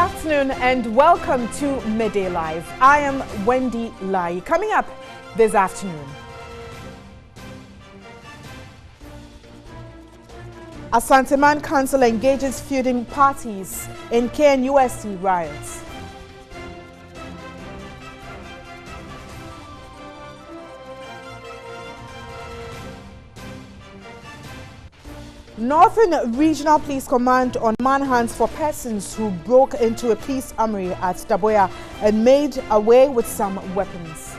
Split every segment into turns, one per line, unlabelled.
afternoon and welcome to Midday Live. I am Wendy Lai. Coming up this afternoon, Asanteman Council engages feuding parties in KNUST riots. Northern Regional Police Command on manhunt for persons who broke into a police armory at Daboya and made away with some weapons.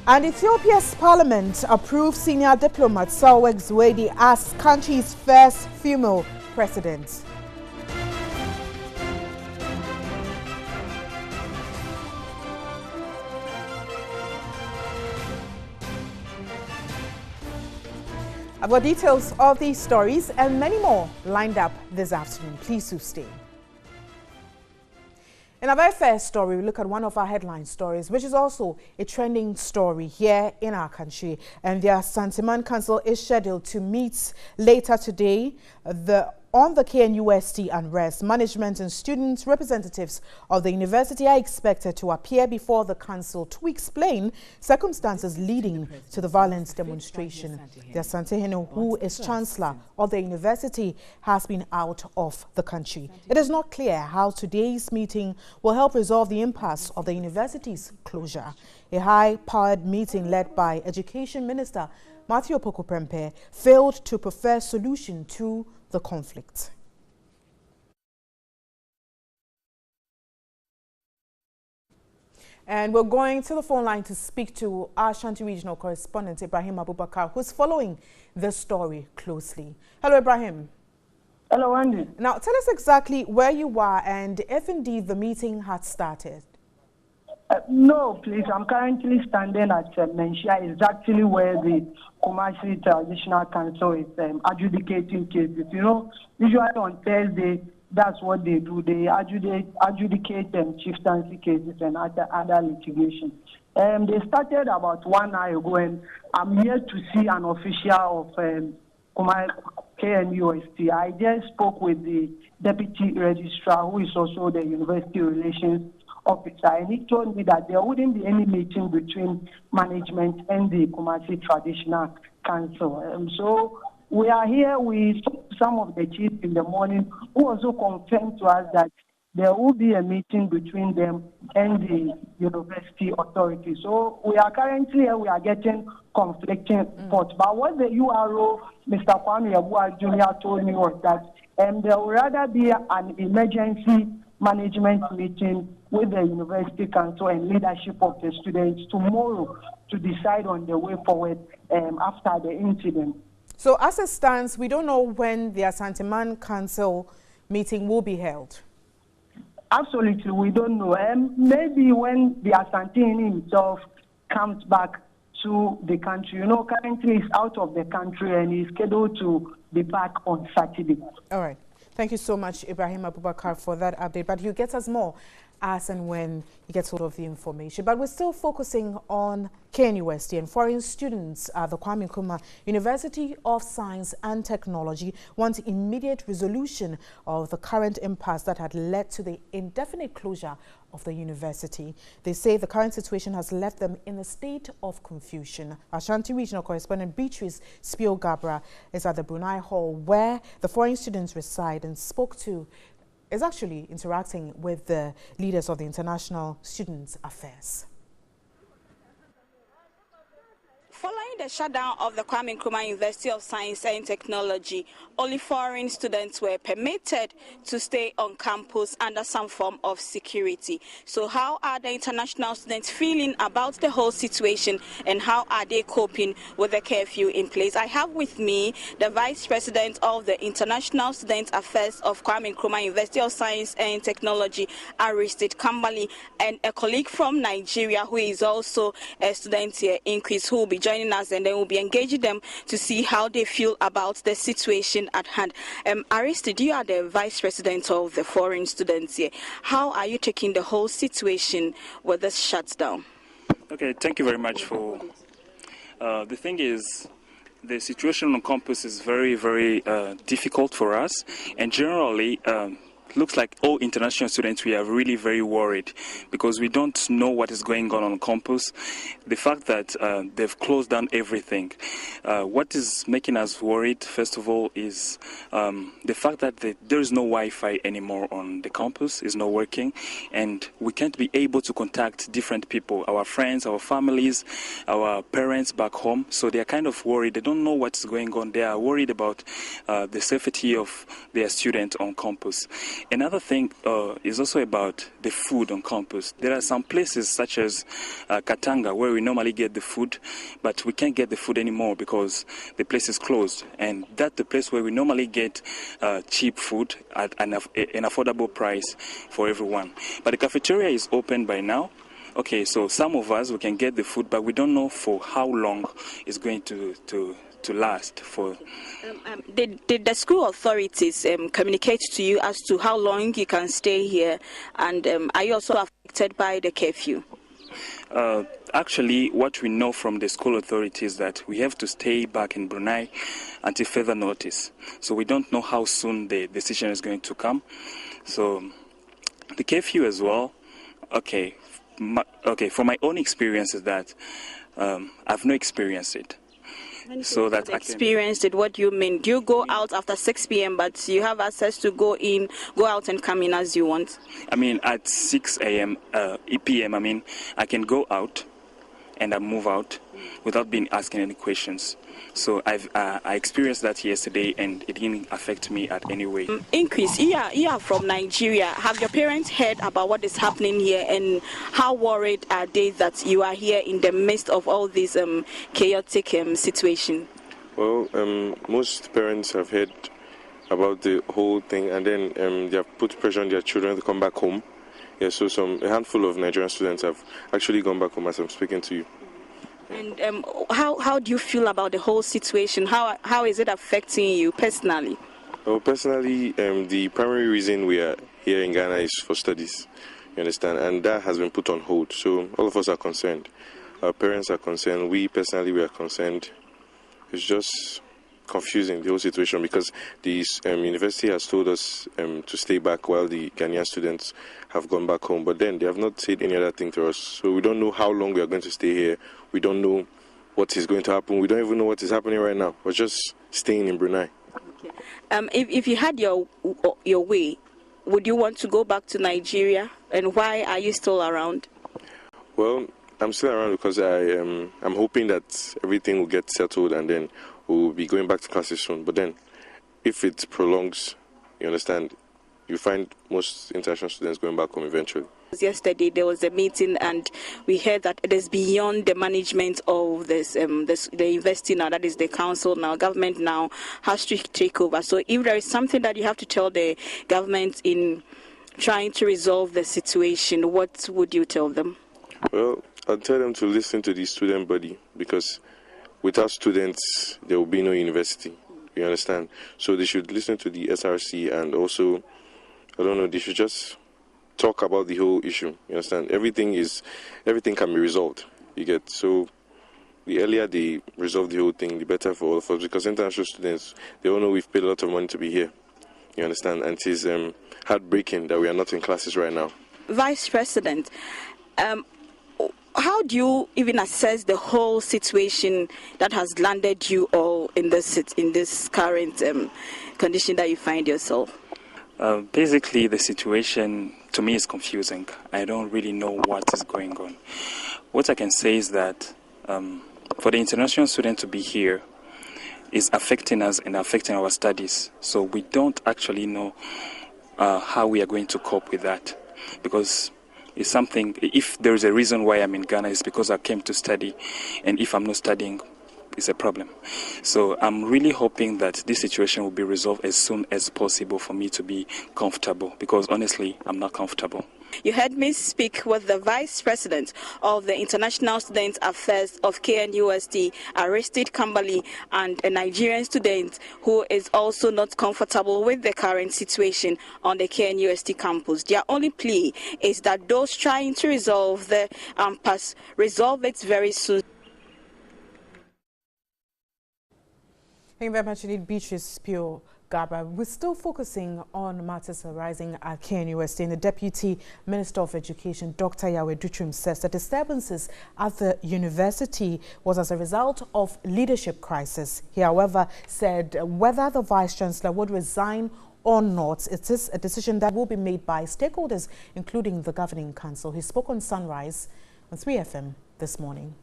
And Ethiopia's parliament approved senior diplomat Sahle Work as country's first female president. I've got details of these stories and many more lined up this afternoon. Please do stay. In our very first story, we look at one of our headline stories, which is also a trending story here in our country. And the Asanteman Council is scheduled to meet later today. On the KNUST unrest, management and student representatives of the university are expected to appear before the council to explain circumstances leading to the violent demonstration. The Asantehene, who is chancellor of the university, has been out of the country. It is not clear how today's meeting will help resolve the impasse of the university's closure. A high-powered meeting led by Education Minister Matthew Opoku-Prempeh failed to prefer solution to the conflict. And we're going to the phone line to speak to our Ashanti regional correspondent, Ibrahim Abubakar, who's following this story closely. Hello, Ibrahim.
Hello, Andy.
Now, tell us exactly where you are and if indeed the meeting had started.
No, please. I'm currently standing at Menchia, exactly where the Kumasi Traditional Council is adjudicating cases. You know, usually on Thursday, that's what they do. They adjudicate chieftaincy cases and other litigation. They started about 1 hour ago, and I'm here to see an official of KNUST. I just spoke with the deputy registrar, who is also the university relations officer, and he told me that there wouldn't be any meeting between management and the Kumasi Traditional Council. So we are here with some of the chiefs in the morning, who also confirmed to us that there will be a meeting between them and the university authority. So we are currently here, we are getting conflicting reports. But what the URO, Mr. Kwame Jr. told me was that there will rather be an emergency management meeting with the university council and leadership of the students tomorrow to decide on the way forward after the incident.
So as it stands, we don't know when the Asanteman Council meeting will be held.
Absolutely, we don't know. Maybe when the Asantehene himself comes back to the country. You know, currently he's out of the country and he's scheduled to be back on Saturday.
All right. Thank you so much, Ibrahim Abubakar, for that update. But you get us more as and when you get hold of the information. But we're still focusing on KNUST and foreign students at the Kwame Nkrumah University of Science and Technology want immediate resolution of the current impasse that had led to the indefinite closure of the university. They say the current situation has left them in a state of confusion. Ashanti regional correspondent Beatrice Spio-Gabra is at the Brunei Hall where the foreign students reside and is actually interacting with the leaders of the International Students Affairs.
Following the shutdown of the Kwame Nkrumah University of Science and Technology, only foreign students were permitted to stay on campus under some form of security. So how are the international students feeling about the whole situation and how are they coping with the curfew in place? I have with me the Vice President of the International Student Affairs of Kwame Nkrumah University of Science and Technology, Aristide Kambali, and a colleague from Nigeria who is also a student here in Quiz, who will be joining us, and then we'll be engaging them to see how they feel about the situation at hand. Aristide, you are the Vice President of the foreign students here. How are you taking the whole situation with this shutdown?
Okay, thank you very much for... the thing is, The situation on campus is very, very difficult for us, and generally looks like all international students, we are really very worried because we don't know what is going on campus. The fact that they've closed down everything. What is making us worried, first of all, is the fact that there is no Wi-Fi anymore on the campus, is not working, and we can't be able to contact different people, our friends, our families, our parents back home. So they are kind of worried. They don't know what's going on. They are worried about the safety of their students on campus. Another thing is also about the food on campus. There are some places such as Katanga where we normally get the food, but we can't get the food anymore because the place is closed. And that's the place where we normally get cheap food at an affordable price for everyone. But the cafeteria is open by now. Okay, so some of us, we can get the food, but we don't know for how long it's going to last for.
Did the school authorities communicate to you as to how long you can stay here, and are you also affected by the curfew?
Actually, what we know from the school authorities is that we have to stay back in Brunei until further notice. So we don't know how soon the decision is going to come. So the curfew as well. Okay, from my own experience is that I've not experienced it. So that I
experienced it. What do you mean? Do you go out after 6 p.m. but you have access to go out and come in as you want?
I mean, at 6 a.m. p.m. I mean, I can go out and I move out without being asking any questions. So I experienced that yesterday, and it didn't affect me at any way.
Increase. You are from Nigeria. Have your parents heard about what is happening here, and how worried are they that you are here in the midst of all this chaotic situation?
Well, most parents have heard about the whole thing, and then they have put pressure on their children to come back home. Yeah, so a handful of Nigerian students have actually gone back home as I'm speaking to you.
And how do you feel about the whole situation? How is it affecting you personally?
Well, personally, the primary reason we are here in Ghana is for studies, you understand, and that has been put on hold. So all of us are concerned. Our parents are concerned. We personally, we are concerned. It's just confusing, the whole situation, because the university has told us to stay back while the Ghanaian students have gone back home, but then they have not said any other thing to us. So we don't know how long we are going to stay here. We don't know what is going to happen. We don't even know what is happening right now. We're just staying in Brunei.
Okay. If you had your way, would you want to go back to Nigeria? And why are you still around?
Well, I'm still around because I'm hoping that everything will get settled and then we'll be going back to classes soon. But then, if it prolongs, you understand, you find most international students going back home eventually.
Yesterday there was a meeting, and we heard that it is beyond the management of the university now. That is the council now. Government now has to take over. So if there is something that you have to tell the government in trying to resolve the situation, what would you tell them?
Well, I'll tell them to listen to the student body, because without students, there will be no university. You understand? So they should listen to the SRC, and also, I don't know, they should just talk about the whole issue. You understand? Everything can be resolved. You get? So the earlier they resolve the whole thing, the better for all of us, because international students, they all know we've paid a lot of money to be here. You understand? And it is heartbreaking that we are not in classes right now.
Vice President, how do you even assess the whole situation that has landed you all in this current condition that you find yourself?
Basically, the situation to me is confusing. I don't really know what is going on. What I can say is that for the international student to be here is affecting us and affecting our studies. So we don't actually know how we are going to cope with that, because it's something, if there is a reason why I'm in Ghana, it's because I came to study, and if I'm not studying, it's a problem. So I'm really hoping that this situation will be resolved as soon as possible for me to be comfortable, because honestly, I'm not comfortable.
You heard me speak with the Vice President of the International Student Affairs of KNUST, Aristide Kambali, and a Nigerian student who is also not comfortable with the current situation on the KNUST campus. Their only plea is that those trying to resolve the impasse resolve it very soon.
Thank you very much indeed, Beatrice Pio Gabra. We're still focusing on matters arising at KNUST. And the Deputy Minister of Education, Dr. Yaw Edutwum, says the disturbances at the university was as a result of leadership crisis. He, however, said whether the Vice-Chancellor would resign or not, it is a decision that will be made by stakeholders, including the Governing Council. He spoke on Sunrise on 3FM this morning.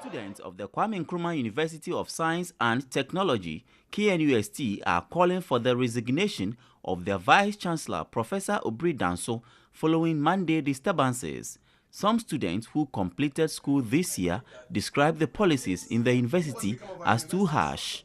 Students of the Kwame Nkrumah University of Science and Technology, KNUST, are calling for the resignation of their Vice-Chancellor, Professor Obri Danso, following Monday disturbances. Some students who completed school this year described the policies in the university as too harsh.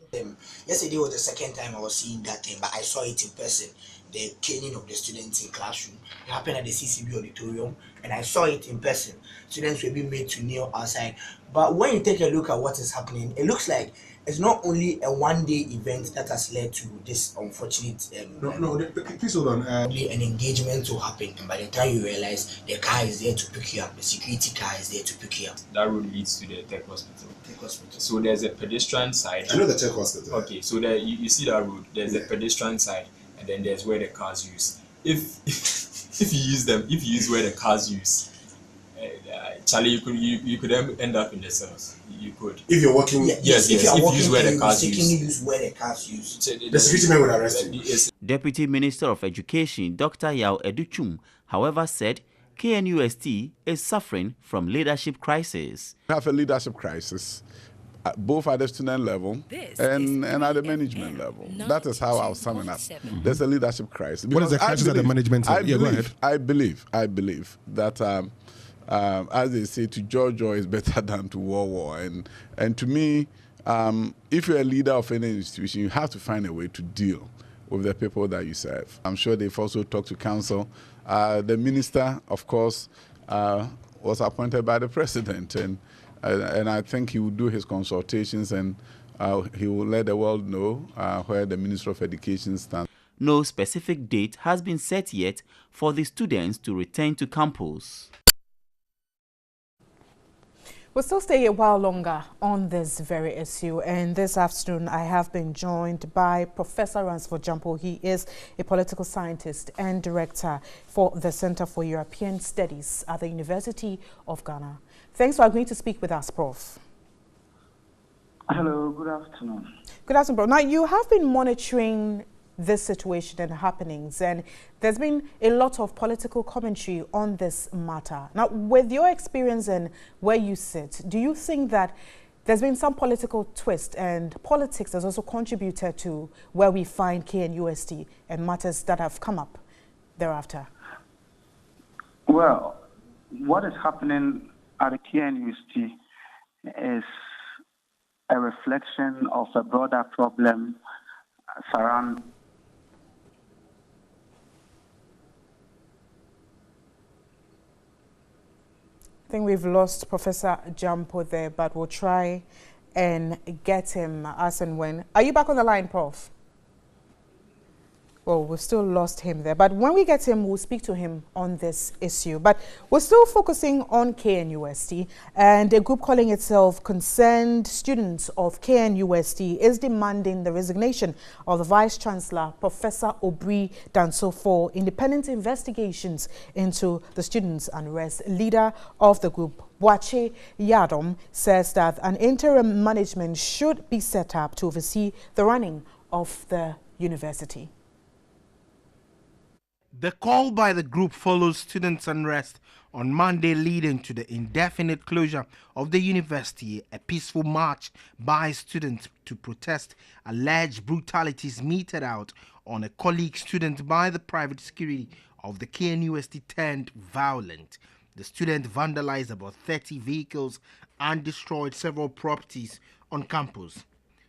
Yesterday was the second time I was seeing that thing, but I saw it in person. The caning of the students in classroom. It happened at the CCB auditorium, and I saw it in person. Students were being made to kneel outside. But when you take a look at what is happening, it looks like it's not only a one-day event that has led to this unfortunate
please hold on.
An engagement to happen, and by the time you realize the car is there to pick you up, the security car is there to pick you up.
That road leads to the tech hospital. So there's a pedestrian side.
I know the tech hospital.
Okay, so there you see that road. There's a pedestrian side, and then there's where the cars use. If you use where the cars use, Charlie, you could end up in the cells. You could.
If you're walking,
yes. If
you
walking
use where the cars
use where the cars use.
The security men will arrest you.
Deputy Minister of Education, Dr. Yaw Edutwum, however, said KNUST is suffering from leadership crisis.
We have a leadership crisis, both at the student level and at the management level. That is how I'll sum it up. There's a leadership crisis.
What is the crisis at the management level?
I believe that as they say, to Jojo is better than to war. And to me, if you're a leader of any institution, you have to find a way to deal with the people that you serve. I'm sure they've also talked to council. The minister, of course, was appointed by the president, and I think he will do his consultations, and he will let the world know where the Minister of Education stands.
No specific date has been set yet for the students to return to campus.
We'll still stay a while longer on this very issue, and this afternoon I have been joined by Professor Ransford Jampo. He is a political scientist and director for the Center for European Studies at the University of Ghana. Thanks for agreeing to speak with us, Prof.
Hello, good afternoon.
Good afternoon, Prof. Now, you have been monitoring this situation and happenings, and there's been a lot of political commentary on this matter. Now, with your experience and where you sit, do you think that there's been some political twist and politics has also contributed to where we find KNUST and matters that have come up thereafter?
Well, what is happening at the KNUST is a reflection of a broader problem surrounding
I think we've lost Professor Jampo there, but we'll try and get him as and when. Are you back on the line, Prof? Well, we've still lost him there. But when we get him, we'll speak to him on this issue. But we're still focusing on KNUST, and a group calling itself Concerned Students of KNUST is demanding the resignation of the Vice-Chancellor, Professor Obri Danso, for independent investigations into the students' unrest. Leader of the group, Boache Yadom, says that an interim management should be set up to oversee the running of the university.
The call by the group follows students' unrest on Monday, leading to the indefinite closure of the university. A peaceful march by students to protest alleged brutalities meted out on a colleague student by the private security of the KNUST turned violent. The student vandalized about 30 vehicles and destroyed several properties on campus.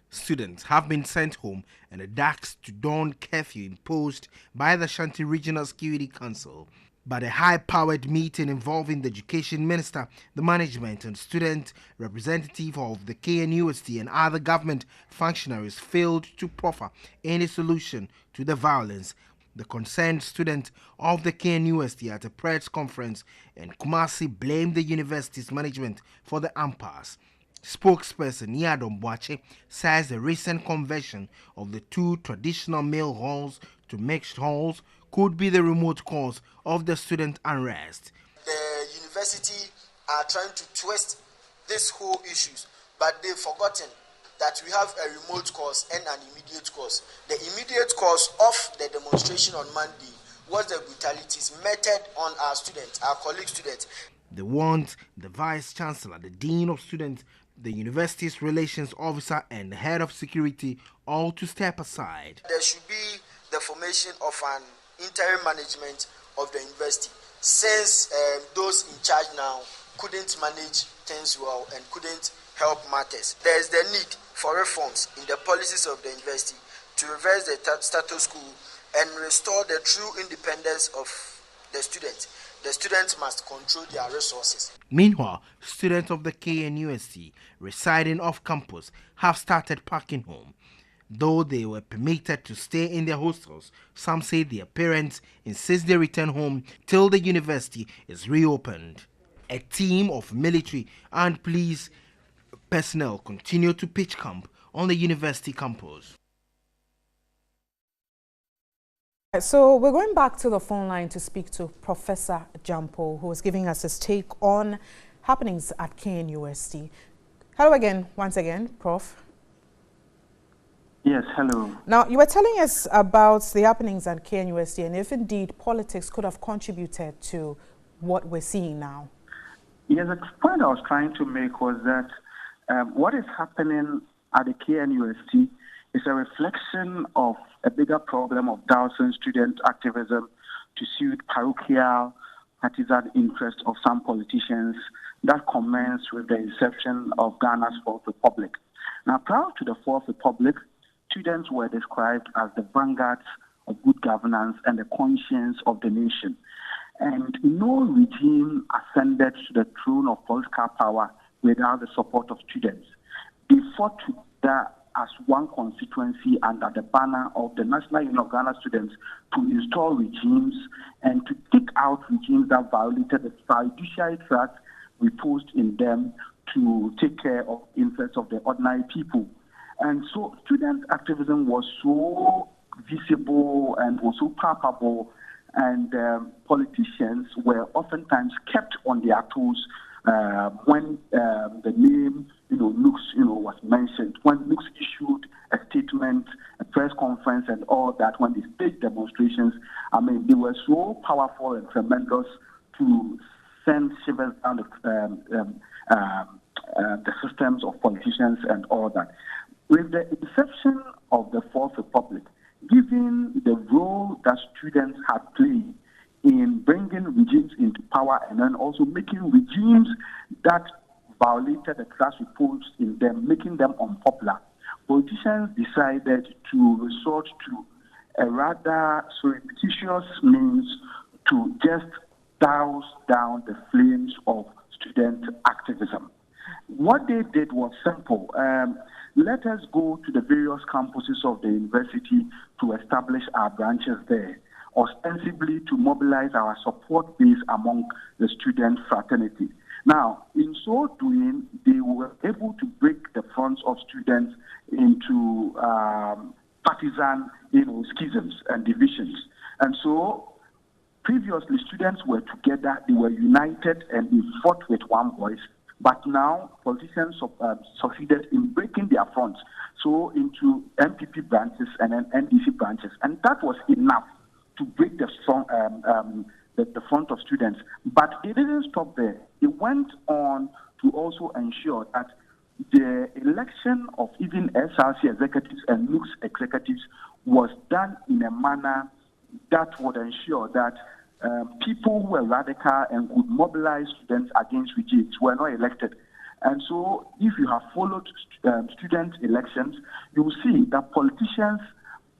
Students have been sent home and a dusk to dawn curfew imposed by the Ashanti Regional Security Council. But a high-powered meeting involving the Education Minister, the management and student representative of the KNUST and other government functionaries failed to proffer any solution to the violence. The concerned student of the KNUST at a press conference in Kumasi blamed the university's management for the impasse. Spokesperson Yadom Boache says the recent conversion of the two traditional male halls to mixed halls could be the remote cause of the student unrest.
The university are trying to twist this whole issues, but they've forgotten that we have a remote cause and an immediate cause. The immediate cause of the demonstration on Monday was the brutalities meted on our students, our colleague students.
They want the Vice Chancellor, the Dean of Students, the university's relations officer and the head of security all to step aside.
There should be the formation of an interim management of the university, since those in charge now couldn't manage things well and couldn't help matters. There is the need for reforms in the policies of the university to reverse the status quo and restore the true independence of the students. The students must control their resources.
Meanwhile, students of the KNUST residing off campus have started packing home. Though they were permitted to stay in their hostels, some say their parents insist they return home till the university is reopened. A team of military and police personnel continue to pitch camp on the university campus.
So we're going back to the phone line to speak to Professor Jampo, who is giving us his take on happenings at KNUST. Hello again, once again, Prof.
Yes, hello.
Now, you were telling us about the happenings at KNUST and if indeed politics could have contributed to what we're seeing now.
Yes, the point I was trying to make was that what is happening at the KNUST is a reflection of a bigger problem of dousing student activism to suit parochial partisan interests of some politicians that commenced with the inception of Ghana's Fourth Republic. Now, prior to the Fourth Republic, students were described as the vanguards of good governance and the conscience of the nation. And no regime ascended to the throne of political power without the support of students. They fought together as one constituency under the banner of the National Union of Ghana Students to install regimes and to kick out regimes that violated the fiduciary trust reposed in them to take care of interests of the ordinary people. And so student activism was so visible and was so palpable, and politicians were oftentimes kept on their toes when the name, Lux, was mentioned. When Lux issued a statement, a press conference, and all that, when they staged demonstrations, I mean, they were so powerful and tremendous to send shivers down the systems of politicians and all that. With the inception of the Fourth Republic, given the role that students had played in bringing regimes into power and then also making regimes that violated the trust reposed in them, making them unpopular, politicians decided to resort to a rather surreptitious means to just douse down the flames of student activism. What they did was simple. Let us go to the various campuses of the university to establish our branches there, ostensibly to mobilize our support base among the student fraternity. Now, in so doing, they were able to break the fronts of students into partisan, schisms and divisions. And so, previously, students were together, they were united, and they fought with one voice. But now, politicians succeeded in breaking their fronts, so into MPP branches and then NDC branches. And that was enough to break the front of students. But they didn't stop there. They went on to also ensure that the election of even SRC executives and NUX executives was done in a manner that would ensure that people who were radical and could mobilize students against regimes were not elected. And so if you have followed student elections, you will see that politicians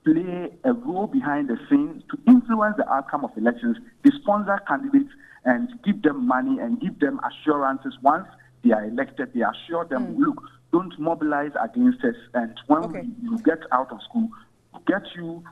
play a role behind the scenes to influence the outcome of elections. They sponsor candidates and give them money and give them assurances. Once they are elected, they assure them, look, don't mobilize against us. And when you get out of school, get you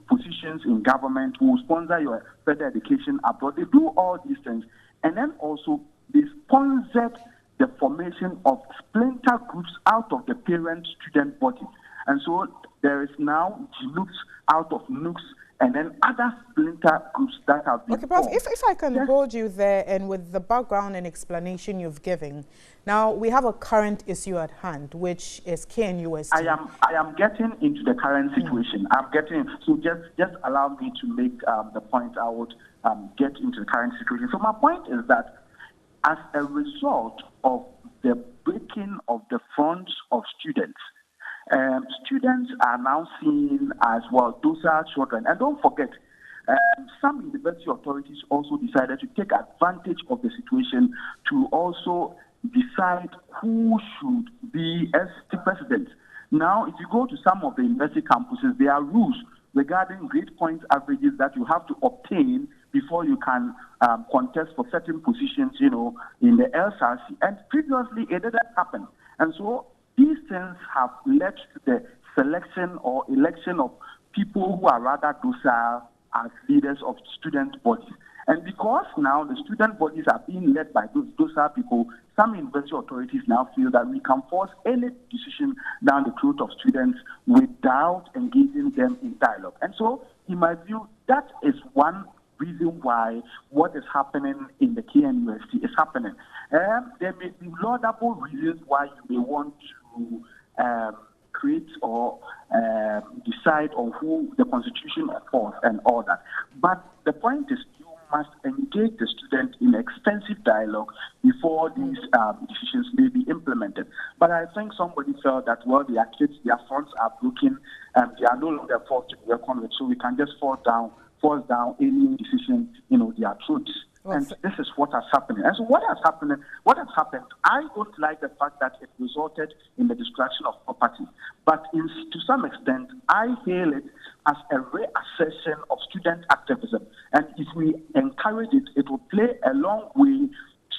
positions in government, who will sponsor your further education abroad. They do all these things. And then also, they sponsored the formation of splinter groups out of the parent-student body. And so there is now GNUCs out of NUCs, and then other splinter groups that have been
Okay, Prof,
formed.
if I can hold you there, and with the background and explanation you've given, now we have a current issue at hand, which is KNUST.
I am getting into the current situation. So just allow me to make the point. I would get into the current situation. So my point is that as a result of the breaking of the fronts of students, students are now seen as, well, those are children. And don't forget, some university authorities also decided to take advantage of the situation to also decide who should be as the president. Now, if you go to some of the university campuses, there are rules regarding grade point averages that you have to obtain before you can contest for certain positions, in the LSRC. And previously, it didn't happen. And so these things have led to the selection or election of people who are rather docile as leaders of student bodies. And because now the student bodies are being led by those docile people, some university authorities now feel that we can force any decision down the throat of students without engaging them in dialogue. And so, in my view, that is one reason why what is happening in the KNUST is happening. There may be laudable reasons why you may want to create or decide on who the constitution affords and all that. But the point is, you must engage the student in extensive dialogue before these decisions may be implemented. But I think somebody felt that, well, their kids, their fronts are broken, they are no longer forced to be reckoned with, so we can just force down any decision, their truths. And this is what has happened. And so what has happened, I don't like the fact that it resulted in the destruction of property. But to some extent, I hail it as a reassertion of student activism. And if we encourage it, it will play a long way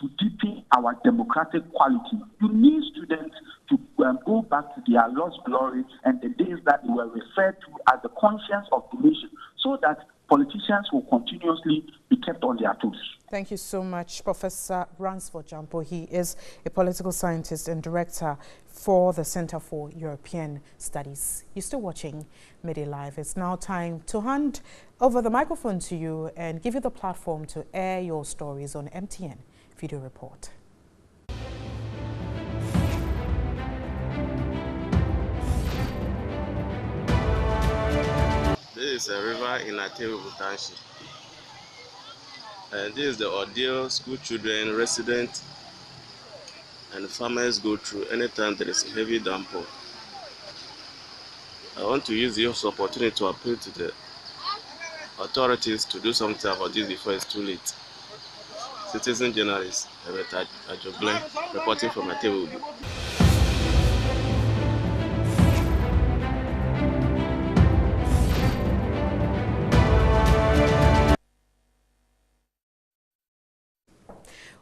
to deepen our democratic quality. You need students to go back to their lost glory and the days that they were referred to as the conscience of the nation, so that politicians will continuously be kept on their toes.
Thank you so much, Professor Ransford Jampo. He is a political scientist and director for the Center for European Studies. You're still watching Midday Live. It's now time to hand over the microphone to you and give you the platform to air your stories on MTN Video Report.
This is a river in Atewu Township. And this is the ordeal school children, residents, and farmers go through anytime there is a heavy downpour. I want to use this opportunity to appeal to the authorities to do something about this before it's too late. Citizen journalist, Herbert Ajoglen, reporting from Atewu.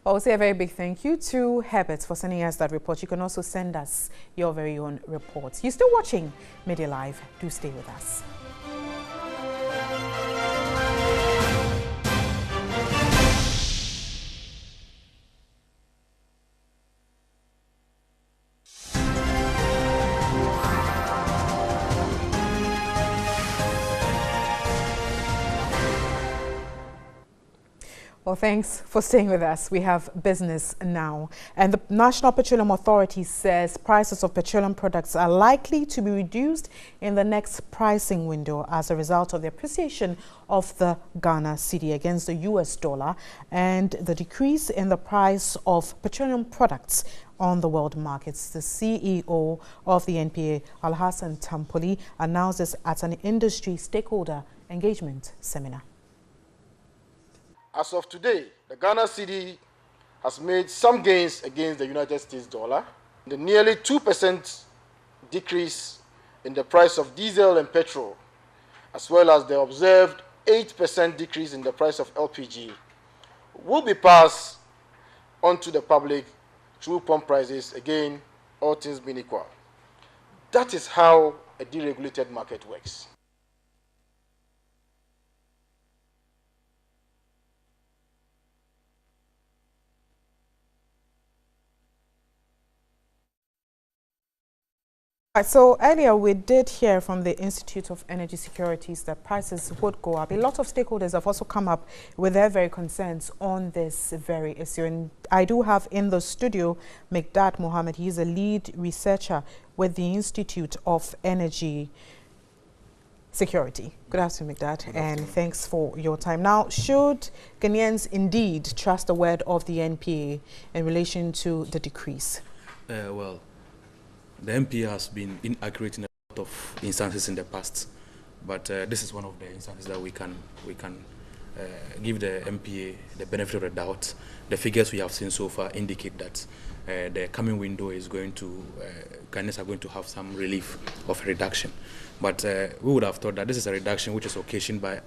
Well, we'll say a very big thank you to Herbert for sending us that report. You can also send us your very own reports. You're still watching Midday Live. Do stay with us. Well, thanks for staying with us. We have business now. And the National Petroleum Authority says prices of petroleum products are likely to be reduced in the next pricing window as a result of the appreciation of the Ghana cedi against the US dollar and the decrease in the price of petroleum products on the world markets. The CEO of the NPA, Alhassan Tampoli, announced this at an industry stakeholder engagement seminar.
As of today, the Ghana cedi has made some gains against the United States dollar. The nearly 2% decrease in the price of diesel and petrol, as well as the observed 8% decrease in the price of LPG, will be passed on to the public through pump prices, again, all things being equal. That is how a deregulated market works.
So earlier we did hear from the Institute of Energy Securities that prices would go up. A lot of stakeholders have also come up with their very concerns on this very issue. And I do have in the studio Midday Mohammed. He's a lead researcher with the Institute of Energy Security. Good afternoon, Midday, and thanks for your time. Now, should Ghanaians indeed trust the word of the NPA in relation to the decrease?
Well, the NPA has been inaccurate in a lot of instances in the past, but this is one of the instances that we can give the NPA the benefit of the doubt. The figures we have seen so far indicate that the coming window is going to, Ghanaians are going to have some relief of reduction. But we would have thought that this is a reduction which is occasioned by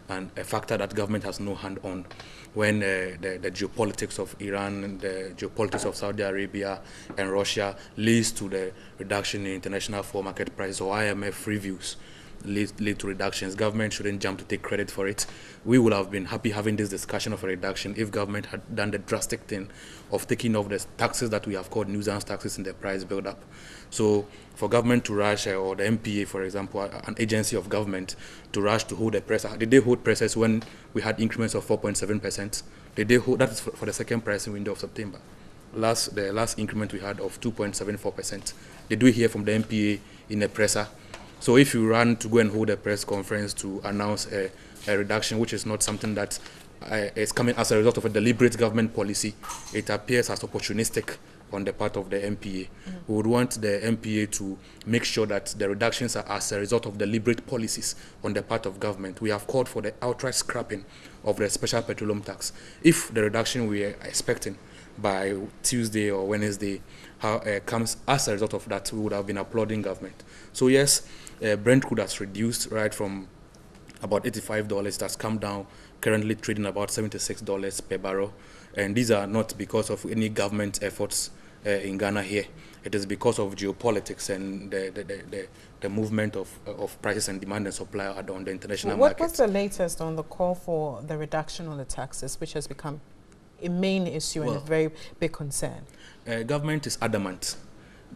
a factor that government has no hand on, when the geopolitics of Iran and the geopolitics of Saudi Arabia and Russia leads to the reduction in international fuel market prices, or IMF reviews lead to reductions. Government shouldn't jump to take credit for it. We would have been happy having this discussion of a reduction if government had done the drastic thing of taking off the taxes that we have called nuisance taxes in the price build-up. So for government to rush, or the MPA, for example, an agency of government, to rush to hold a press, did they hold presses when we had increments of 4.7%? Did they hold, that is for the second pricing window of September. The last increment we had of 2.74%. Did we hear from the MPA in a presser? So if you run to go and hold a press conference to announce a reduction, which is not something that is coming as a result of a deliberate government policy, it appears as opportunistic on the part of the MPA. We would want the MPA to make sure that the reductions are as a result of deliberate policies on the part of government. We have called for the outright scrapping of the special petroleum tax. If the reduction we are expecting by Tuesday or Wednesday comes as a result of that, we would have been applauding government. So yes, Brent crude has reduced right from about $85. It has come down, currently trading about $76 per barrel. And these are not because of any government efforts in Ghana here. It is because of geopolitics and the movement of prices and demand and supply on the international market.
What's the latest on the call for the reduction on the taxes, which has become a main issue and a very big concern?
Government is adamant.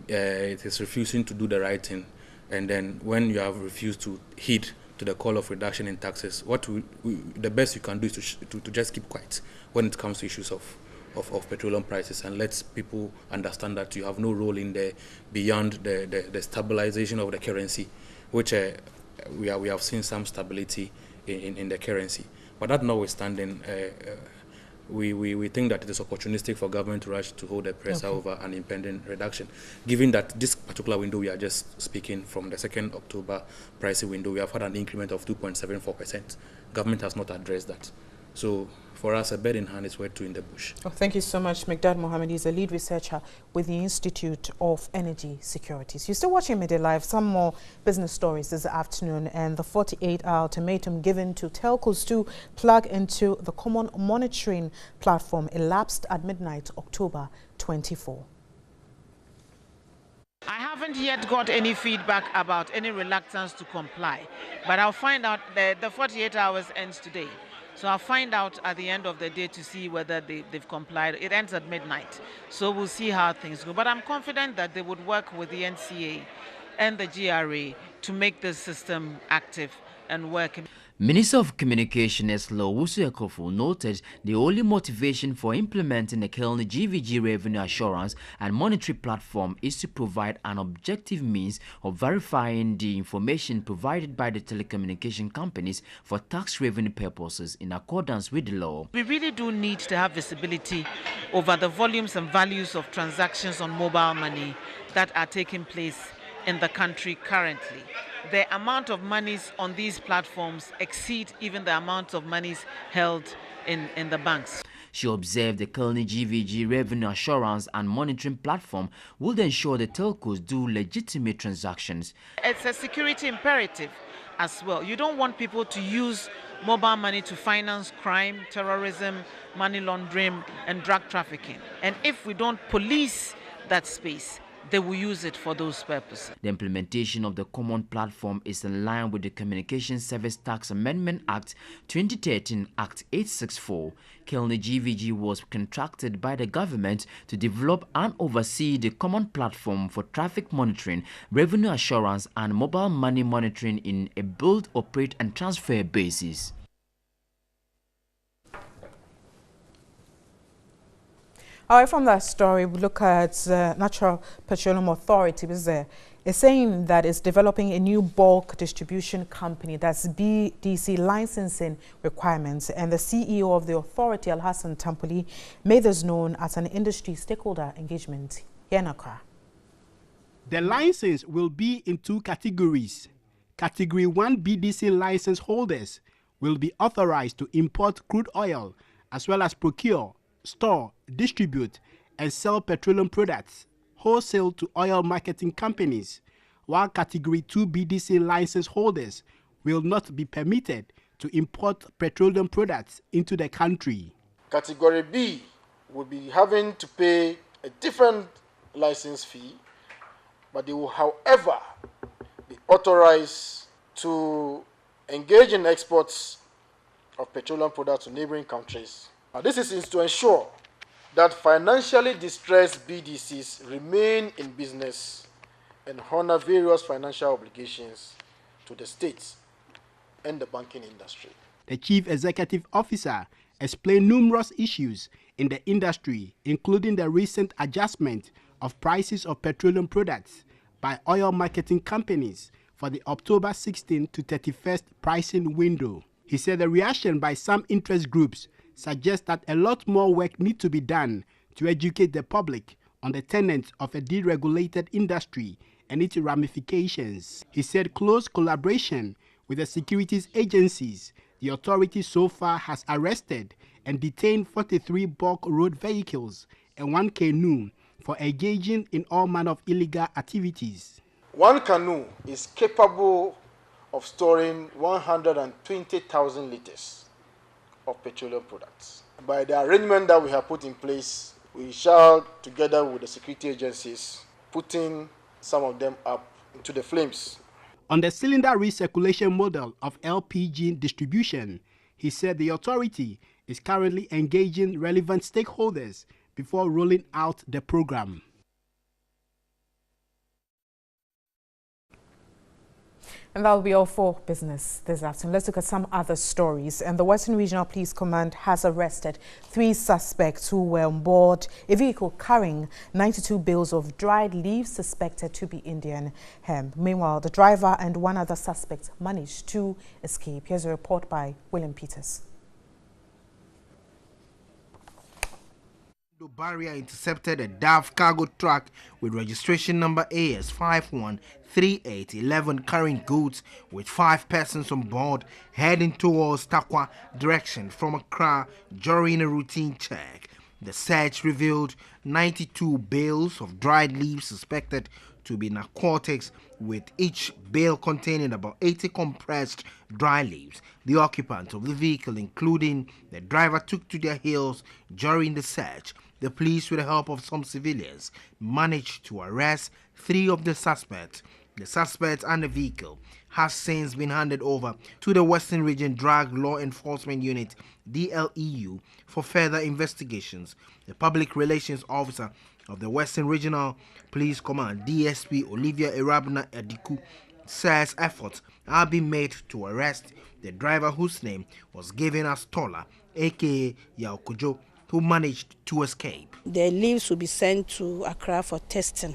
It is refusing to do the right thing. And then when you have refused to heed to the call of reduction in taxes, the best you can do is to just keep quiet when it comes to issues of petroleum prices, and let people understand that you have no role in there beyond the stabilization of the currency, which we have seen some stability in the currency. But that notwithstanding, we think that it is opportunistic for government to rush to hold a press over an impending reduction. Given that this particular window we are just speaking from the 2nd October pricing window, we have had an increment of 2.74%. Government has not addressed that. So for us, a bird in hand is worth two in the bush.
Thank you so much, Midday Mohammed. He's a lead researcher with the Institute of Energy Securities. You're still watching Midday Live. Some more business stories this afternoon, and the 48-hour ultimatum given to telcos to plug into the common monitoring platform elapsed at midnight, October 24.
I haven't yet got any feedback about any reluctance to comply, but I'll find out. The 48 hours ends today. So I'll find out at the end of the day to see whether they've complied. It ends at midnight. So we'll see how things go. But I'm confident that they would work with the NCA and the GRA to make the system active and work.
Minister of Communication Eslo Wusu noted the only motivation for implementing the KNUST GVG revenue assurance and monetary platform is to provide an objective means of verifying the information provided by the telecommunication companies for tax revenue purposes in accordance with the law.
We really do need to have visibility over the volumes and values of transactions on mobile money that are taking place in the country currently. The amount of monies on these platforms exceed even the amount of monies held in the banks.
She observed the KNUST GVG revenue assurance and monitoring platform would ensure the telcos do legitimate transactions.
It's a security imperative as well. You don't want people to use mobile money to finance crime, terrorism, money laundering, and drug trafficking. And if we don't police that space,
they will use it for those purposes.
The implementation of the common platform is in line with the Communication Service Tax Amendment Act 2013 Act 864. KNUST GVG was contracted by the government to develop and oversee the common platform for traffic monitoring, revenue assurance and mobile money monitoring in a build, operate and transfer basis.
All right, from that story, we look at Natural Petroleum Authority. It's saying that it's developing a new bulk distribution company that's BDC licensing requirements. And the CEO of the authority, Asanteman, made this known at an industry stakeholder engagement here in Accra.
The license will be in two categories. Category 1 BDC license holders will be authorized to import crude oil as well as procure, store, distribute, and sell petroleum products wholesale to oil marketing companies, while Category 2 BDC license holders will not be permitted to import petroleum products into the country.
Category B will be having to pay a different license fee, but they will, however, be authorized to engage in exports of petroleum products to neighboring countries. This is to ensure that financially distressed BDCs remain in business and honor various financial obligations to the states and the banking industry.
The Chief Executive Officer explained numerous issues in the industry, including the recent adjustment of prices of petroleum products by oil marketing companies for the October 16 to 31st pricing window. He said the reaction by some interest groups suggests that a lot more work needs to be done to educate the public on the tenets of a deregulated industry and its ramifications. He said close collaboration with the securities agencies, the authority so far has arrested and detained 43 bulk road vehicles and 1 canoe for engaging in all manner of illegal activities.
1 canoe is capable of storing 120,000 liters of petroleum products. By the arrangement that we have put in place, we shall, together with the security agencies, putting some of them up into the flames.
On the cylinder recirculation model of LPG distribution, he said the authority is currently engaging relevant stakeholders before rolling out the program.
And that will be all for business this afternoon. Let's look at some other stories. And the Western Regional Police Command has arrested 3 suspects who were on board a vehicle carrying 92 bales of dried leaves suspected to be Indian hemp. Meanwhile, the driver and 1 other suspect managed to escape. Here's a report by William Peters.
The barrier intercepted a DAF cargo truck with registration number AS513811 carrying goods with 5 persons on board heading towards Takwa direction from Accra during a routine check. The search revealed 92 bales of dried leaves suspected to be narcotics, with each bale containing about 80 compressed dry leaves. The occupants of the vehicle, including the driver, took to their heels during the search. The police, with the help of some civilians, managed to arrest 3 of the suspects. The suspects and the vehicle has since been handed over to the Western Region Drug Law Enforcement Unit, DLEU, for further investigations. The Public Relations Officer of the Western Regional Police Command, DSP Olivia Erabna Ediku, says efforts are being made to arrest the driver, whose name was given as Tola, aka Yaukujo, who managed to escape.
The leaves will be sent to Accra for testing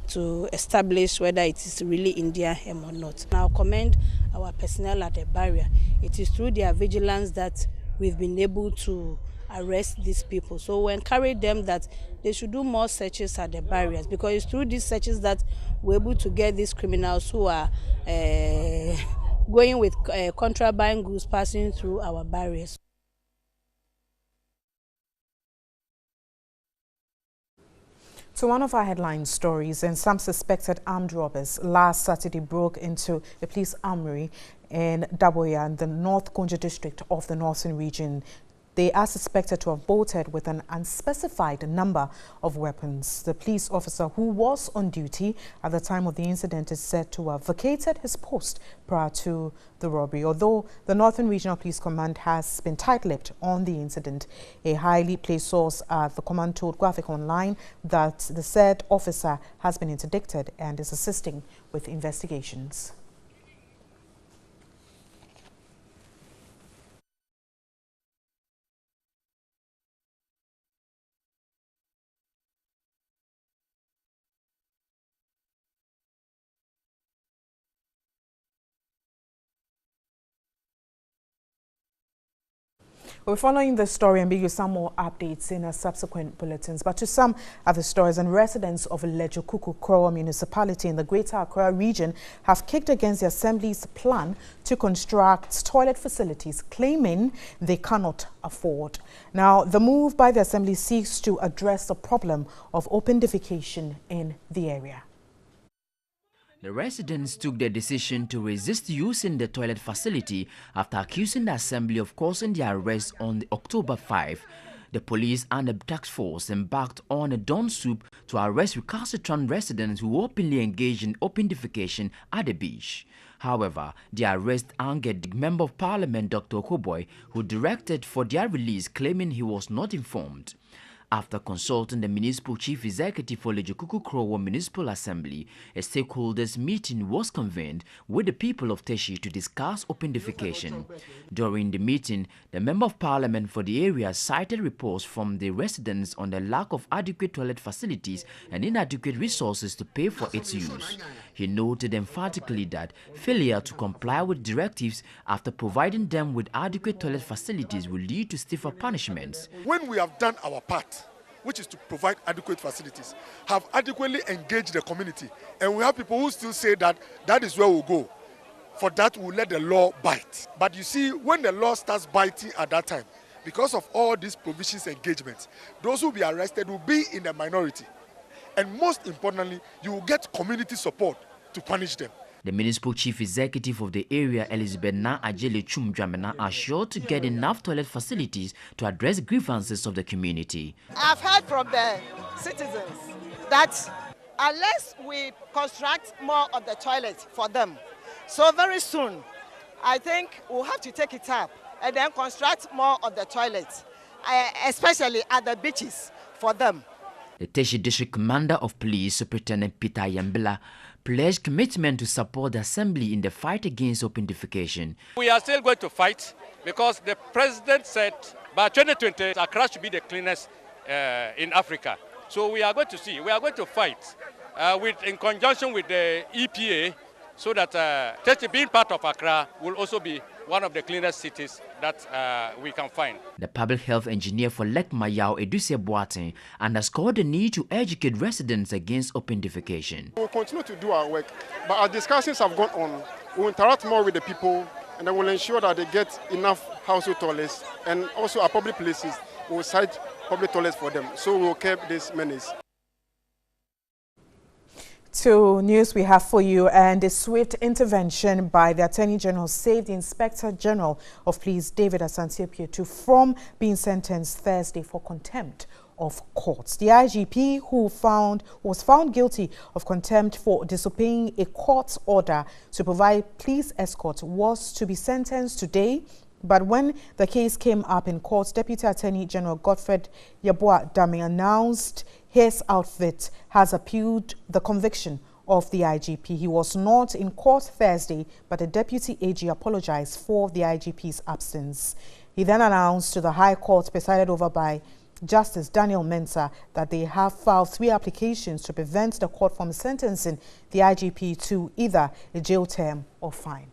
to establish whether it is really Indian hemp or not. I'll commend our personnel at the barrier. It is through their vigilance that we've been able to arrest these people. So we encourage them that they should do more searches at the barriers, because it's through these searches that we're able to get these criminals who are going with contraband goods passing through our barriers.
To one of our headline stories, and some suspected armed robbers last Saturday broke into the police armory in Daboya in the North Gonja district of the Northern Region. they are suspected to have bolted with an unspecified number of weapons. The police officer who was on duty at the time of the incident is said to have vacated his post prior to the robbery. Although the Northern Regional Police Command has been tight-lipped on the incident, a highly placed source at the command told Graphic Online that the said officer has been interdicted and is assisting with investigations. We're following this story and bring you some more updates in our subsequent bulletins. But to some other stories, and residents of Nkrumah municipality in the Greater Accra region have kicked against the Assembly's plan to construct toilet facilities, claiming they cannot afford. Now, the move by the Assembly seeks to address the problem of open defecation in the area.
The residents took the decision to resist using the toilet facility after accusing the Assembly of causing their arrest on October 5. The police and the task force embarked on a dawn swoop to arrest recalcitrant residents who openly engaged in open defecation at the beach. However, the arrest angered the Member of Parliament Dr. Okoboy, who directed for their release, claiming he was not informed. After consulting the Municipal Chief Executive for Nkrumah Municipal Assembly, a stakeholders meeting was convened with the people of Teshi to discuss open defecation. During the meeting, the Member of Parliament for the area cited reports from the residents on the lack of adequate toilet facilities and inadequate resources to pay for its use. He noted emphatically that failure to comply with directives after providing them with adequate toilet facilities will lead to stiffer punishments.
When we have done our part, which is to provide adequate facilities, have adequately engaged the community, and we have people who still say that that is where we'll go, for that we'll let the law bite. But you see, when the law starts biting at that time, because of all these provisions engagements, those who will be arrested will be in the minority. And most importantly, you will get community support to punish them.
The Municipal Chief Executive of the area, Elizabeth Na Ajele Chumdramena, assured to get enough toilet facilities to address grievances of the community.
I've heard from the citizens that unless we construct more of the toilets for them, so very soon, I think we'll have to take it up and then construct more of the toilets, especially at the beaches for them.
The Teshi District Commander of Police, Superintendent Peter Yambila, pledged commitment to support the Assembly in the fight against open defecation.
We are still going to fight because the President said by 2020, Accra should be the cleanest in Africa. So we are going to see, we are going to fight in conjunction with the EPA so that Teshi, being part of Accra, will also be one of the cleanest cities that we can find.
The public health engineer for Lek Mayao, Eduse Boateng, underscored the need to educate residents against open defecation.
We will continue to do our work, but as discussions have gone on, we will interact more with the people and then we'll ensure that they get enough household toilets, and also our public places, we will site public toilets for them. So we will keep this menace.
To news we have for you, and a swift intervention by the Attorney General saved the Inspector General of Police, David Asanteman, from being sentenced Thursday for contempt of courts. The IGP, who was found guilty of contempt for disobeying a court order to provide police escort, was to be sentenced today. But when the case came up in court, Deputy Attorney General Godfred Yeboah Dame announced his outfit has appealed the conviction of the IGP. He was not in court Thursday, but the Deputy AG apologized for the IGP's absence. He then announced to the High Court, presided over by Justice Daniel Mensah, that they have filed 3 applications to prevent the court from sentencing the IGP to either a jail term or fine.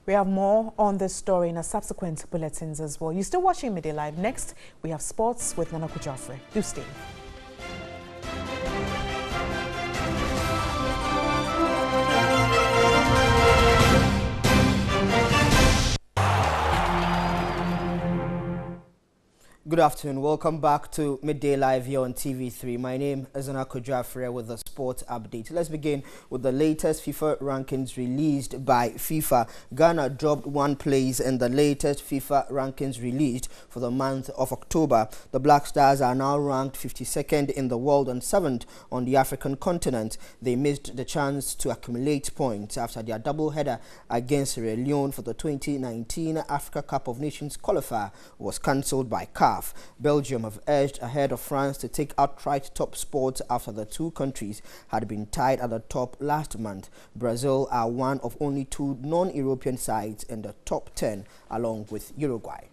We have more on this story in our subsequent bulletins as well. You're still watching Midday Live. Next, we have sports with Nana Kujafre. Do stay.
Good afternoon. Welcome back to Midday Live here on TV3. My name is Anako Jafre with the sports update. Let's begin with the latest FIFA rankings released by FIFA. Ghana dropped 1 place in the latest FIFA rankings released for the month of October. The Black Stars are now ranked 52nd in the world and 7th on the African continent. They missed the chance to accumulate points after their double-header against Sierra Leone for the 2019 Africa Cup of Nations qualifier was cancelled by CAF. Belgium have edged ahead of France to take outright top spot after the two countries had been tied at the top last month. Brazil are one of only 2 non-European sides in the top 10 along with Uruguay.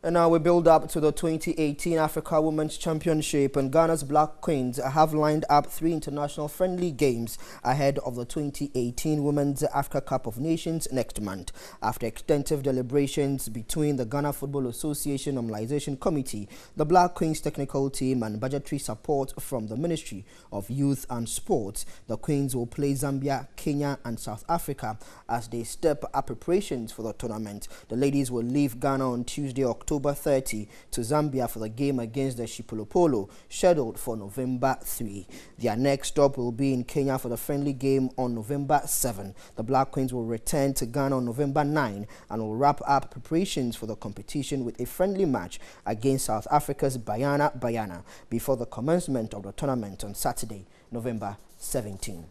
And now we build up to the 2018 Africa Women's Championship, and Ghana's Black Queens have lined up 3 international friendly games ahead of the 2018 Women's Africa Cup of Nations next month. After extensive deliberations between the Ghana Football Association Normalization Committee, the Black Queens technical team and budgetary support from the Ministry of Youth and Sports, the Queens will play Zambia, Kenya and South Africa as they step up preparations for the tournament. The ladies will leave Ghana on Tuesday, October 30 to Zambia for the game against the Shipolopolo, scheduled for November 3. Their next stop will be in Kenya for the friendly game on November 7. The Black Queens will return to Ghana on November 9 and will wrap up preparations for the competition with a friendly match against South Africa's Bayana before the commencement of the tournament on Saturday, November 17.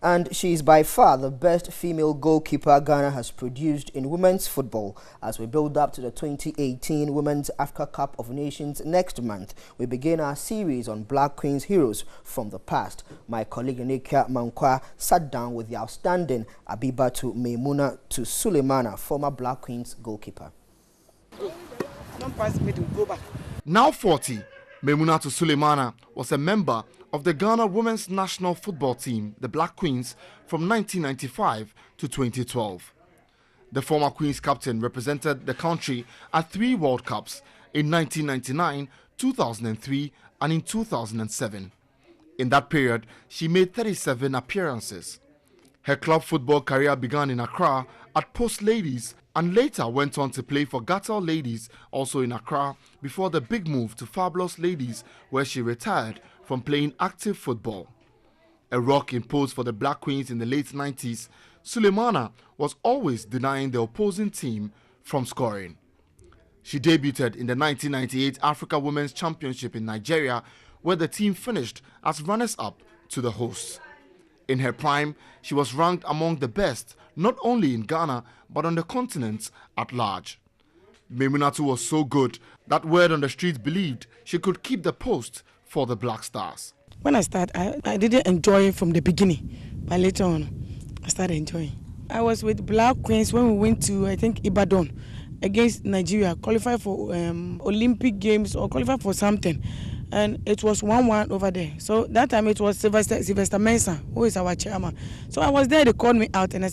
And she is by far the best female goalkeeper Ghana has produced in women's football. As we build up to the 2018 Women's Africa Cup of Nations next month, we begin our series on Black Queens heroes from the past. My colleague Nekia Mankwa sat down with the outstanding Abibatu Maimuna to Suleimana, former Black Queens goalkeeper.
Don't pass me to go back.
Now 40, Maimuna to Suleimana was a member of the Ghana women's national football team, the Black Queens, from 1995 to 2012. The former Queens captain represented the country at 3 World Cups in 1999, 2003 and in 2007. In that period, she made 37 appearances. Her club football career began in Accra at Post Ladies and later went on to play for Gatel Ladies, also in Accra, before the big move to Fabulous Ladies, where she retired from playing active football. A rock imposed for the Black Queens in the late 90s, Suleimana was always denying the opposing team from scoring. She debuted in the 1998 Africa Women's Championship in Nigeria, where the team finished as runners-up to the hosts. In her prime, she was ranked among the best, not only in Ghana, but on the continent at large. Maimunatu was so good that word on the streets believed she could keep the post for the Black Stars.
When I started, I didn't enjoy it from the beginning, but later on, I started enjoying. I was with Black Queens when we went to, I think, Ibadan against Nigeria, qualified for Olympic Games or qualified for something. And it was 1-1 over there. So that time it was Sylvester Mensah, who is our chairman. So I was there, they called me out and they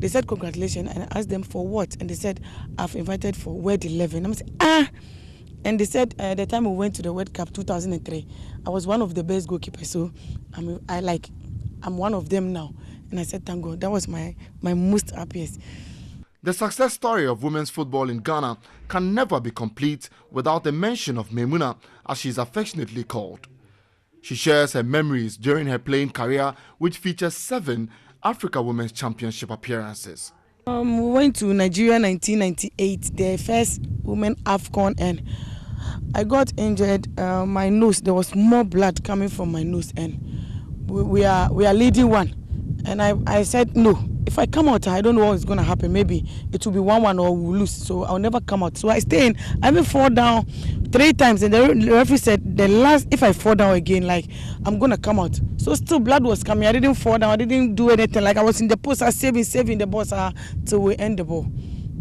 said congratulations, and I asked them for what? And they said, I've invited for World 11. I said, And they said the time we went to the World Cup 2003, I was one of the best goalkeepers. So I'm one of them now. And I said, thank God, that was my most happiest.
The success story of women's football in Ghana can never be complete without the mention of Maimuna, as she is affectionately called. She shares her memories during her playing career, which features 7 Africa Women's Championship appearances.
We went to Nigeria 1998, the first women AFCON, and I got injured. My nose, there was more blood coming from my nose, and we are leading 1. And I said, no, if I come out, I don't know what's going to happen. Maybe it will be 1-1 or we'll lose. So I'll never come out. So I stay in. I even fall down 3 times. And the referee said, if I fall down again, I'm going to come out. So still blood was coming. I didn't fall down. I didn't do anything. I was in the post. I was saving the ball till we end the ball.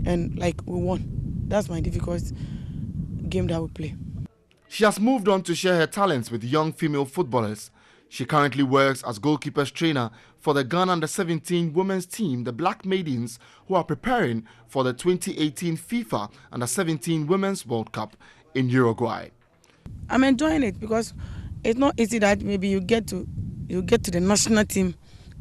And we won. That's my difficult game that we play.
She has moved on to share her talents with young female footballers. She currently works as goalkeepers trainer for the Ghana Under-17 women's team, the Black Maidens, who are preparing for the 2018 FIFA Under-17 Women's World Cup in Uruguay.
I'm enjoying it because it's not easy that maybe you get to you get to the national team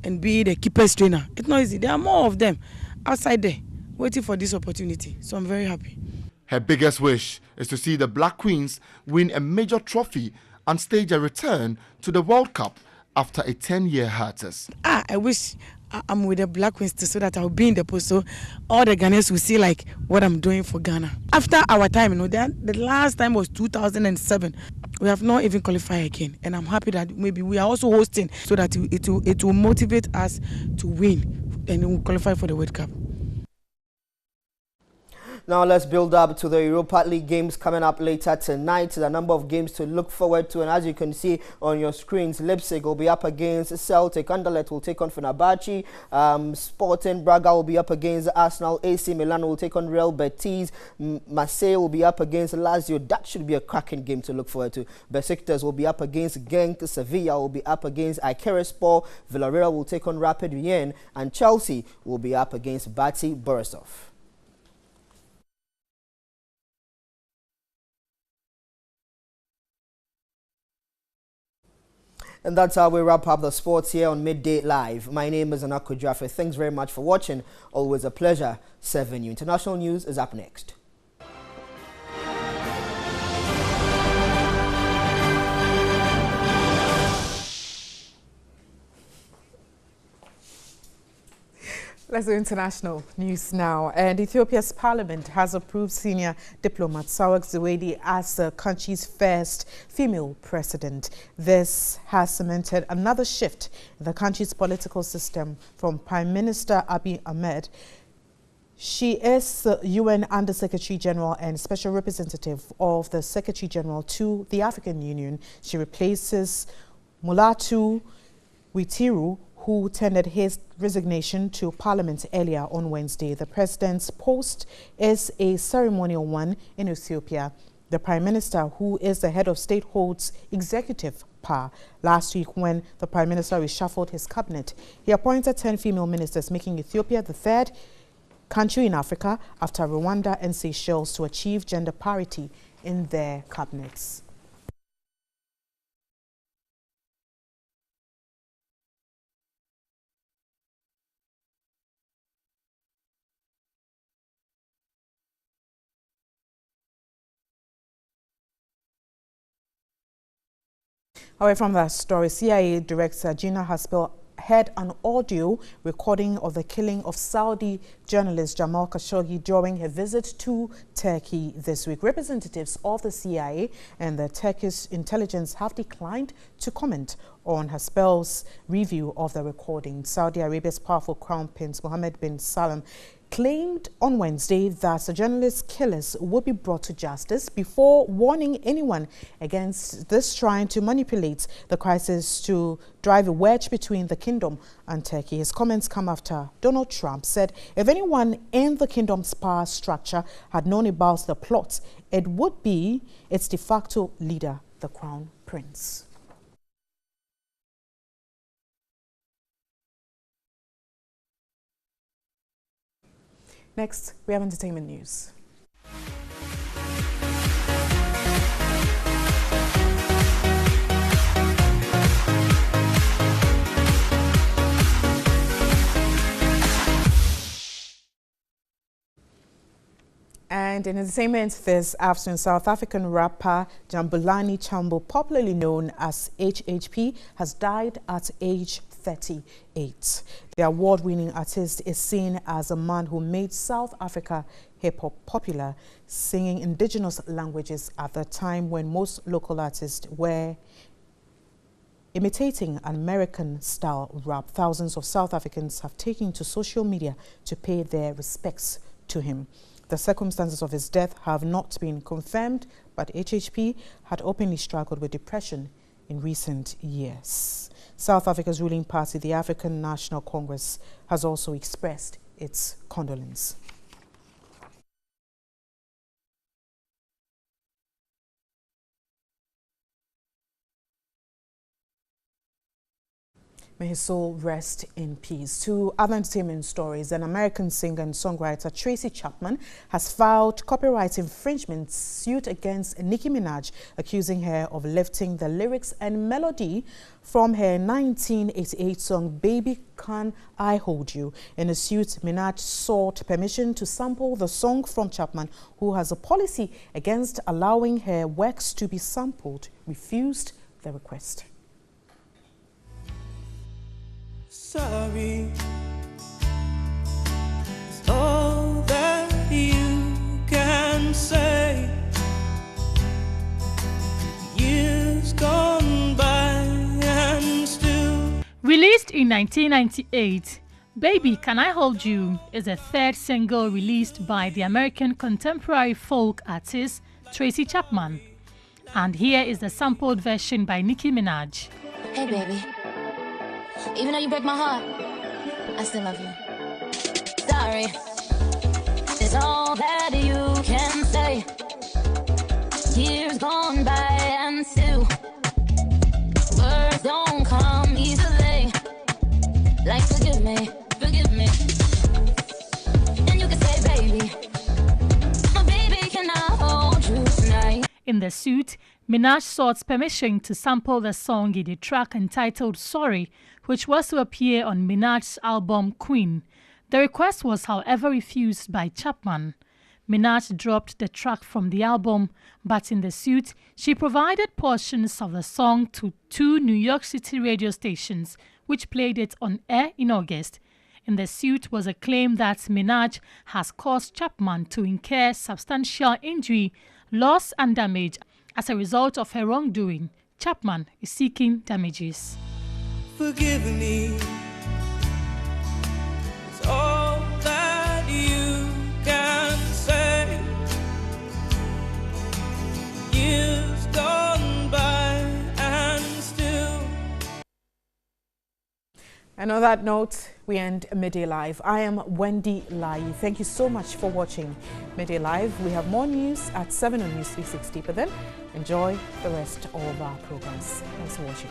and be the keeper's trainer. It's not easy. There are more of them outside there waiting for this opportunity. So I'm very happy.
Her biggest wish is to see the Black Queens win a major trophy and stage a return to the World Cup after a 10-year hiatus.
I wish I'm with the Black Queens too, so that I'll be in the post, so all the Ghanaians will see like what I'm doing for Ghana. After our time, the last time was 2007. We have not even qualified again, and I'm happy that maybe we are also hosting, so that it will motivate us to win and we'll qualify for the World Cup.
Now let's build up to the Europa League games coming up later tonight. There's a number of games to look forward to, and as you can see on your screens, Leipzig will be up against Celtic, Anderlecht will take on Fenerbahce, Sporting Braga will be up against Arsenal, AC Milan will take on Real Betis, Marseille will be up against Lazio. That should be a cracking game to look forward to. Besiktas will be up against Genk, Sevilla will be up against Ikaspor, Villarreal will take on Rapid Wien, and Chelsea will be up against Bati Borisov. And that's how we wrap up the sports here on Midday Live. My name is Anako Jaffe. Thanks very much for watching. Always a pleasure serving you. International news is up next.
Let's do international news now. And Ethiopia's parliament has approved senior diplomat Sawak Zawedi as the country's first female president. This has cemented another shift in the country's political system from Prime Minister Abiy Ahmed. She is the UN Under-Secretary General and Special Representative of the Secretary General to the African Union. She replaces Mulatu Witiru, who tendered his resignation to Parliament earlier on Wednesday. The president's post is a ceremonial one in Ethiopia. The Prime Minister, who is the head of state, holds executive power. Last week, when the Prime Minister reshuffled his cabinet, he appointed 10 female ministers, making Ethiopia the third country in Africa after Rwanda and Seychelles to achieve gender parity in their cabinets. Away from that story, CIA Director Gina Haspel had an audio recording of the killing of Saudi journalist Jamal Khashoggi during her visit to Turkey this week. Representatives of the CIA and the Turkish intelligence have declined to comment on Haspel's review of the recording. Saudi Arabia's powerful crown prince Mohammed bin Salman claimed on Wednesday that the journalist's killers would be brought to justice before warning anyone against this trying to manipulate the crisis to drive a wedge between the kingdom and Turkey. His comments come after Donald Trump said if anyone in the kingdom's power structure had known about the plot, it would be its de facto leader, the crown prince. Next, we have entertainment news. And in entertainment this afternoon, South African rapper Jambulani Chambo, popularly known as HHP, has died at age 38. The award-winning artist is seen as a man who made South Africa hip-hop popular, singing indigenous languages at the time when most local artists were imitating an American-style rap. Thousands of South Africans have taken to social media to pay their respects to him. The circumstances of his death have not been confirmed, but HHP had openly struggled with depression in recent years. South Africa's ruling party, the African National Congress, has also expressed its condolence. May his soul rest in peace. To other entertainment stories, an American singer and songwriter, Tracy Chapman, has filed copyright infringement suit against Nicki Minaj, accusing her of lifting the lyrics and melody from her 1988 song Baby Can I Hold You. In a suit, Minaj sought permission to sample the song from Chapman, who has a policy against allowing her works to be sampled, refused the request.
Sorry, it's all that you can say. Years gone by and still.
Released in 1998, Baby Can I Hold You is the third single released by the American contemporary folk artist Tracy Chapman. And here is the sampled version by Nicki Minaj.
Hey baby, even though you break my heart, I still love you. Sorry, it's all that you can say. Years gone by and still words don't come easily. Like forgive me, and you can say baby, my baby can I hold you tonight.
In the suit, Minaj sought permission to sample the song in a track entitled Sorry, which was to appear on Minaj's album Queen. The request was, however, refused by Chapman. Minaj dropped the track from the album, but in the suit, she provided portions of the song to 2 New York City radio stations, which played it on air in August. In the suit was a claim that Minaj has caused Chapman to incur substantial injury, loss and damage as a result of her wrongdoing. Chapman is seeking damages.
Forgive me, it's all that you can say. Years gone by and still.
And on that note, we end Midday Live. I am Wendy Lai. Thank you so much for watching Midday Live. We have more news at 7 on News 360, but then enjoy the rest of our programs. Thanks for watching.